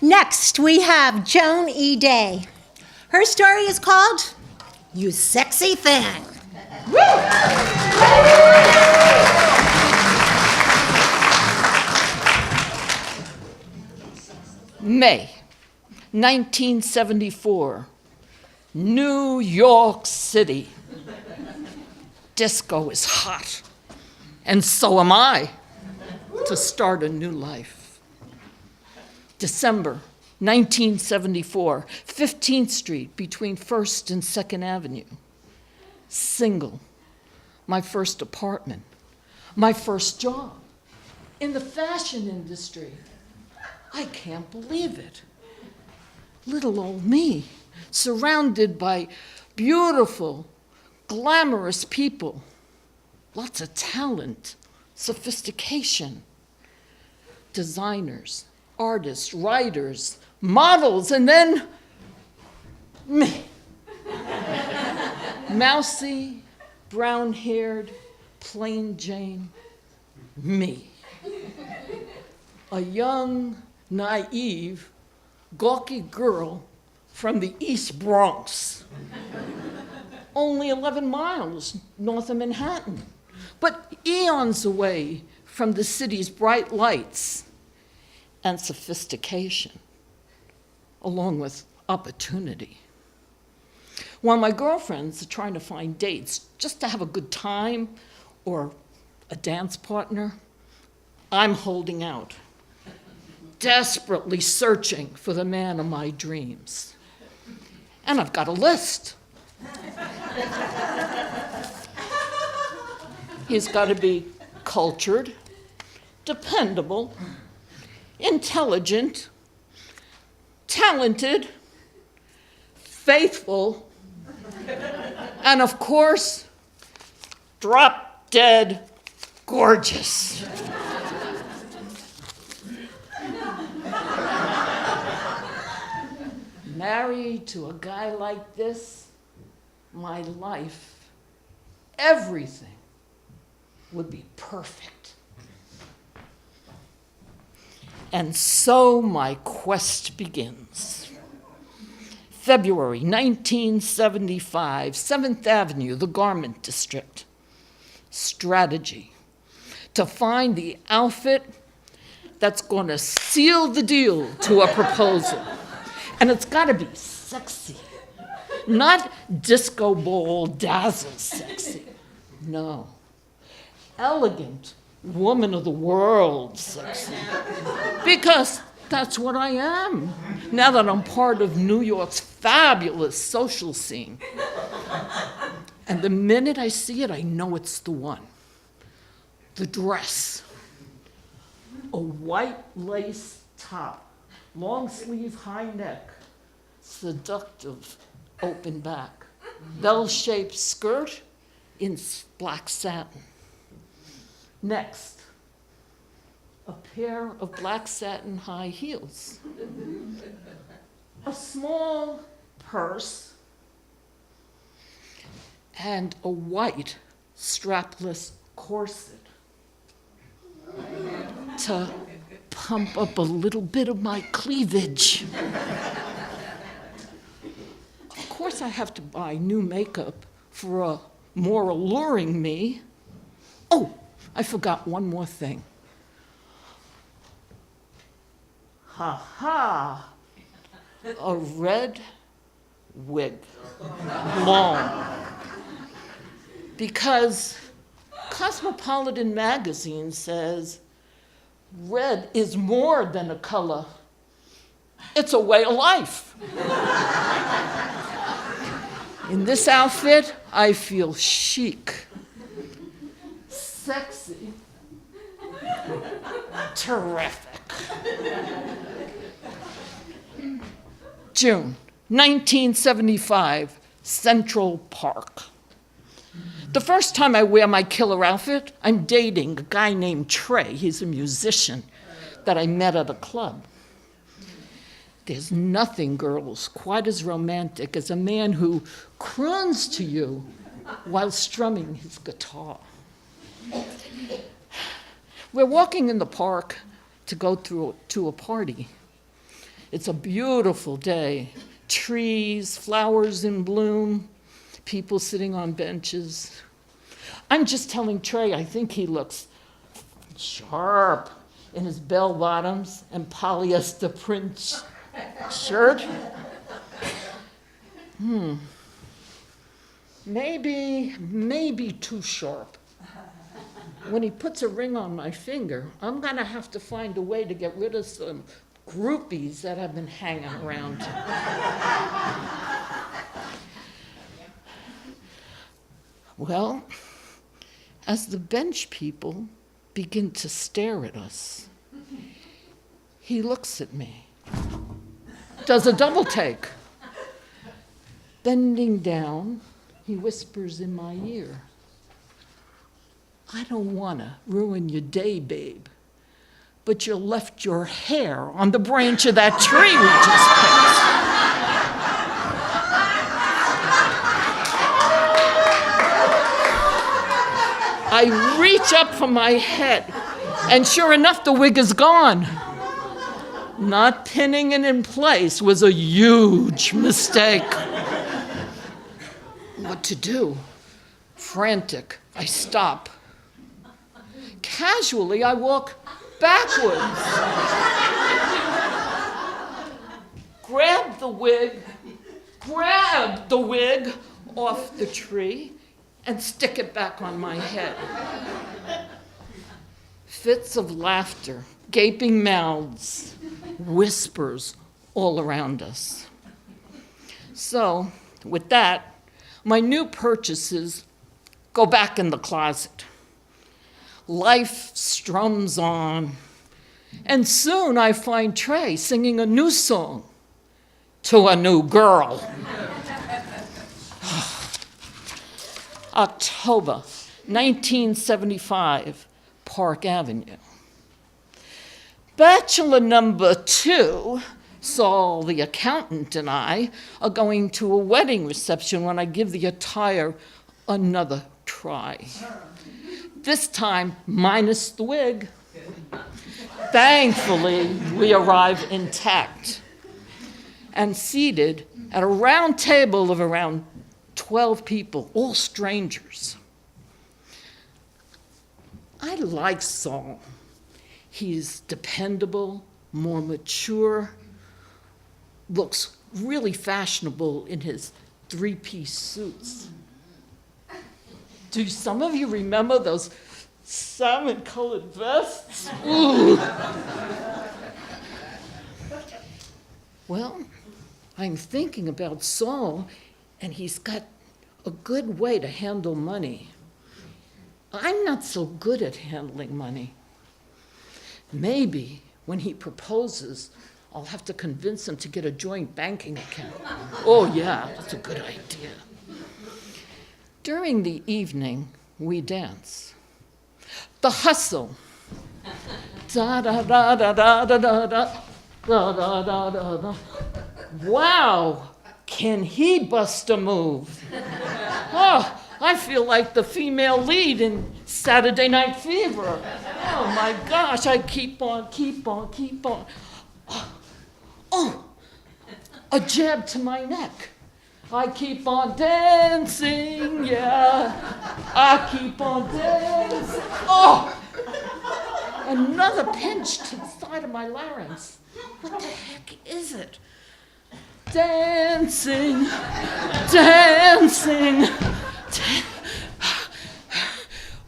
Next, we have Joan E. Day. Her story is called You Sexy Thing. May 1974, New York City. Disco is hot, and so am I, to start a new life. December 1974, 15th Street between 1st and 2nd Avenue. Single, my first apartment, my first job in the fashion industry. I can't believe it. Little old me, surrounded by beautiful, glamorous people, lots of talent, sophistication, designers, artists, writers, models, and then me. Mousy, brown-haired, plain Jane, me. A young, naive, gawky girl from the East Bronx, only 11 miles north of Manhattan, but eons away from the city's bright lights and sophistication, along with opportunity. While my girlfriends are trying to find dates just to have a good time or a dance partner, I'm holding out, desperately searching for the man of my dreams. And I've got a list. He's got to be cultured, dependable, intelligent, talented, faithful, and of course, drop-dead gorgeous. Married to a guy like this, my life, everything would be perfect. And so my quest begins. February 1975, 7th Avenue, the Garment District. Strategy: to find the outfit that's going to seal the deal to a proposal. And it's got to be sexy, not disco ball dazzle sexy. No, elegant, woman of the world sexy. Because that's what I am, now that I'm part of New York's fabulous social scene. And the minute I see it, I know it's the one. The dress. A white lace top, long sleeve, high neck, seductive open back, bell-shaped skirt in black satin. Next, a pair of black satin high heels, a small purse, and a white strapless corset to pump up a little bit of my cleavage. Of course, I have to buy new makeup for a more alluring me. Oh, I forgot one more thing. Ha-ha! A red wig, long. Because Cosmopolitan magazine says red is more than a color. It's a way of life. In this outfit, I feel chic, sexy, terrific. June 1975, Central Park. The first time I wear my killer outfit, I'm dating a guy named Trey. He's a musician that I met at a club. There's nothing, girls, quite as romantic as a man who croons to you while strumming his guitar. We're walking in the park to go to a party. It's a beautiful day. Trees, flowers in bloom, people sitting on benches. I'm just telling Trey I think he looks sharp in his bell bottoms and polyester print shirt. Maybe too sharp. When he puts a ring on my finger, I'm gonna have to find a way to get rid of some groupies that have been hanging around. Well, as the bench people begin to stare at us, he looks at me, does a double take. Bending down, he whispers in my ear, "I don't want to ruin your day, babe, but you left your hair on the branch of that tree we just picked." I reach up for my head, and sure enough, the wig is gone. Not pinning it in place was a huge mistake. What to do? Frantic, I stop. Casually, I walk backwards. Grab the wig off the tree and stick it back on my head. Fits of laughter, gaping mouths, whispers all around us. So, with that, my new purchases go back in the closet. Life strums on, and soon I find Trey singing a new song to a new girl. October 1975, Park Avenue. Bachelor number 2, Saul the accountant, and I are going to a wedding reception when I give the attire another try. This time, minus the wig. Thankfully, we arrive intact and seated at a round table of around 12 people, all strangers. I like Saul. He's dependable, more mature, looks really fashionable in his 3-piece suits. Do some of you remember those salmon-colored vests? Ooh. Well, I'm thinking about Saul, and he's got a good way to handle money. I'm not so good at handling money. Maybe when he proposes, I'll have to convince him to get a joint banking account. Oh yeah, that's a good idea. During the evening, we dance. The hustle. Da da da da da da da da da da da da. Wow, can he bust a move? Oh, I feel like the female lead in Saturday Night Fever. Oh my gosh, I keep on. Oh, a jab to my neck. I keep on dancing, yeah. I keep on dancing. Oh, another pinch to the side of my larynx. What the heck is it? Dancing.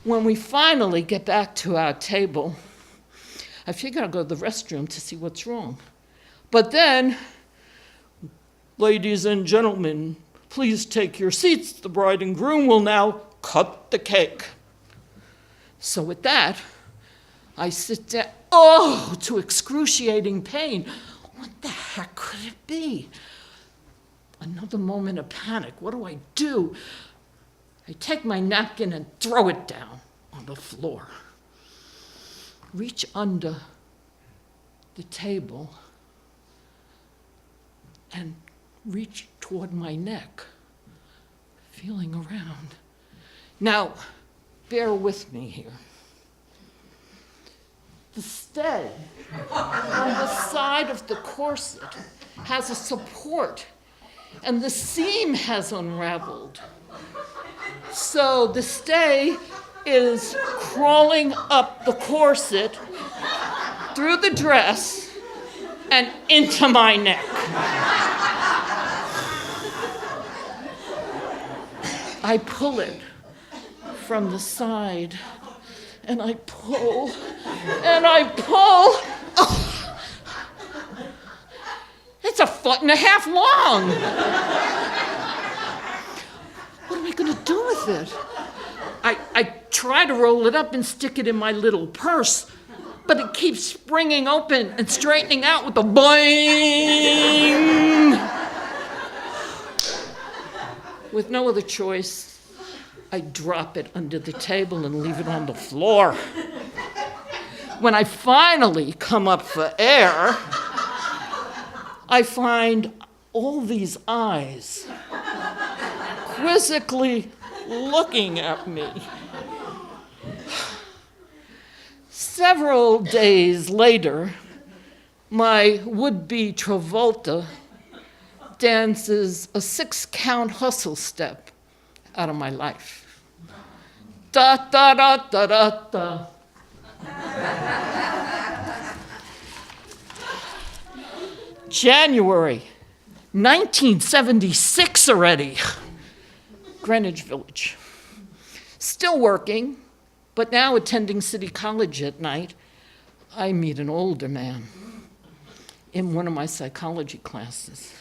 When we finally get back to our table, I figure I'll go to the restroom to see what's wrong. But then, ladies and gentlemen, please take your seats. The bride and groom will now cut the cake. So with that, I sit down, to excruciating pain. What the heck could it be? Another moment of panic. What do? I take my napkin and throw it down on the floor. Reach under the table and reach toward my neck, feeling around. Now, bear with me here. The stay on the side of the corset has a support, and the seam has unraveled. So the stay is crawling up the corset, through the dress, and into my neck. I pull it from the side, and I pull, and I pull. Oh, it's 1.5 feet long. What am I going to do with it? I try to roll it up and stick it in my little purse, but it keeps springing open and straightening out with a boing. With no other choice, I drop it under the table and leave it on the floor. When I finally come up for air, I find all these eyes quizzically looking at me. Several days later, my would-be Travolta dances a 6-count hustle step out of my life. Da da da da da da. January 1976 already. Greenwich Village. Still working, but now attending City College at night. I meet an older man in one of my psychology classes.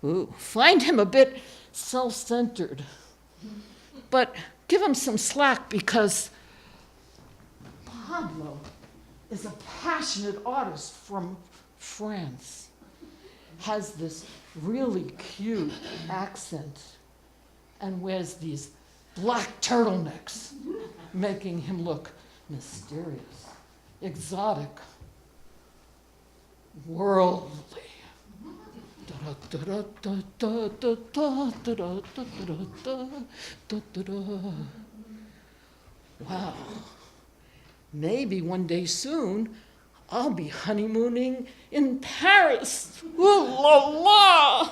Ooh, find him a bit self-centered, but give him some slack because Pablo is a passionate artist from France, has this really cute accent, and wears these black turtlenecks, making him look mysterious, exotic, worldly. Wow, maybe one day soon I'll be honeymooning in Paris. Ooh la la!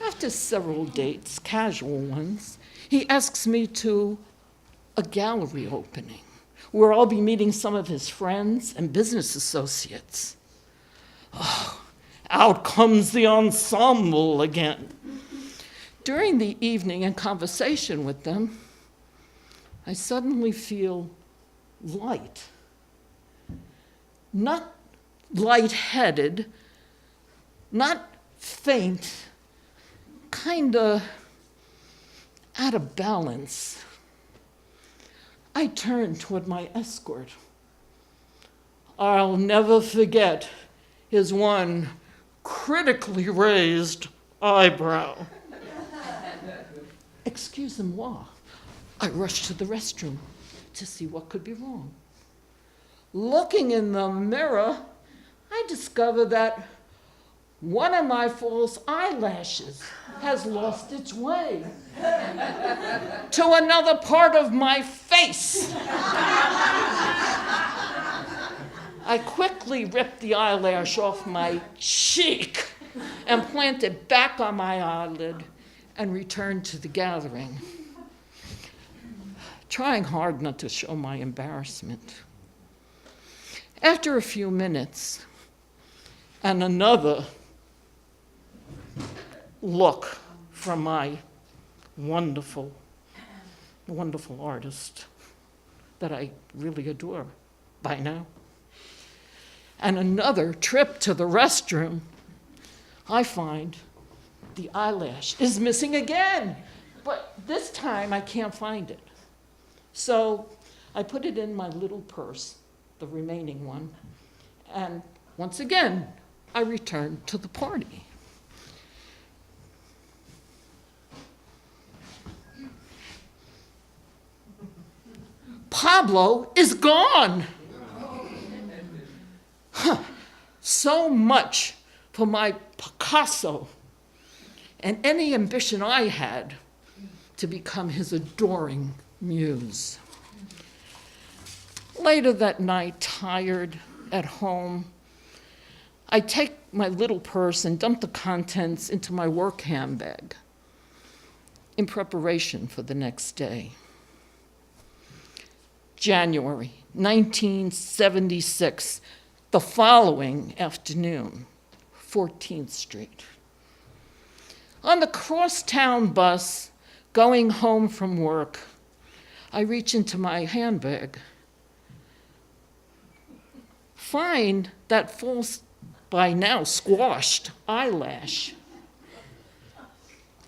After several dates, casual ones, he asks me to a gallery opening where I'll be meeting some of his friends and business associates. Oh, out comes the ensemble again. During the evening and conversation with them, I suddenly feel light. Not lightheaded, not faint, kinda out of balance. I turn toward my escort. I'll never forget his one critically raised eyebrow. Excusez-moi. I rush to the restroom to see what could be wrong. Looking in the mirror, I discover that one of my false eyelashes has lost its way to another part of my face. I quickly rip the eyelash off my cheek and plant it back on my eyelid and return to the gathering, trying hard not to show my embarrassment. After a few minutes, and another look from my wonderful, wonderful artist that I really adore by now, and another trip to the restroom, I find the eyelash is missing again, but this time I can't find it. So I put it in my little purse, the remaining one, and once again, I return to the party. Pablo is gone. Huh. So much for my Picasso and any ambition I had to become his adoring muse. Later that night, tired, at home, I take my little purse and dump the contents into my work handbag in preparation for the next day. January 1976, the following afternoon, 14th Street. On the crosstown bus going home from work, I reach into my handbag, find that false, by now squashed eyelash.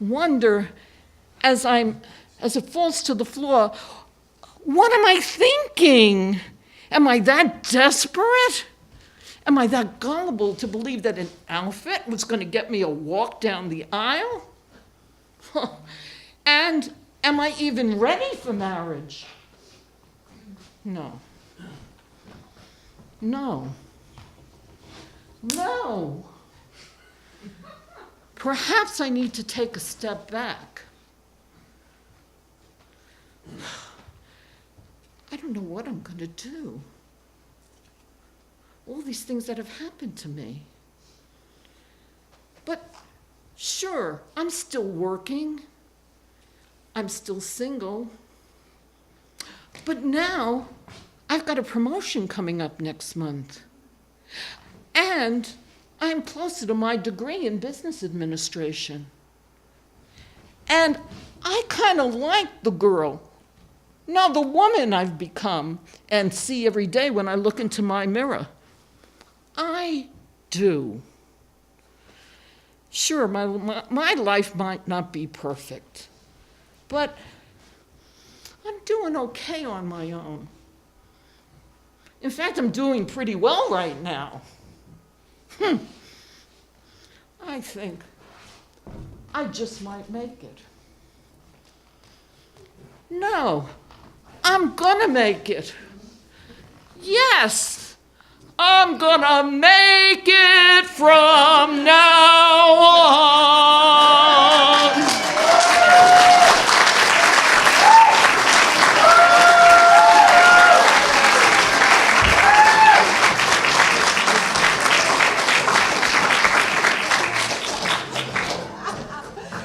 Wonder, as it falls to the floor, what am I thinking? Am I that desperate? Am I that gullible to believe that an outfit was going to get me a walk down the aisle? And am I even ready for marriage? No. No. No. Perhaps I need to take a step back. I don't know what I'm going to do. All these things that have happened to me. But sure, I'm still working. I'm still single. But now I've got a promotion coming up next month. And I'm closer to my degree in business administration. And I kind of like the girl, now the woman I've become and see every day when I look into my mirror. I do. Sure, my life might not be perfect, but I'm doing okay on my own. In fact, I'm doing pretty well right now. I think I just might make it. No, I'm gonna make it. Yes, I'm gonna make it from now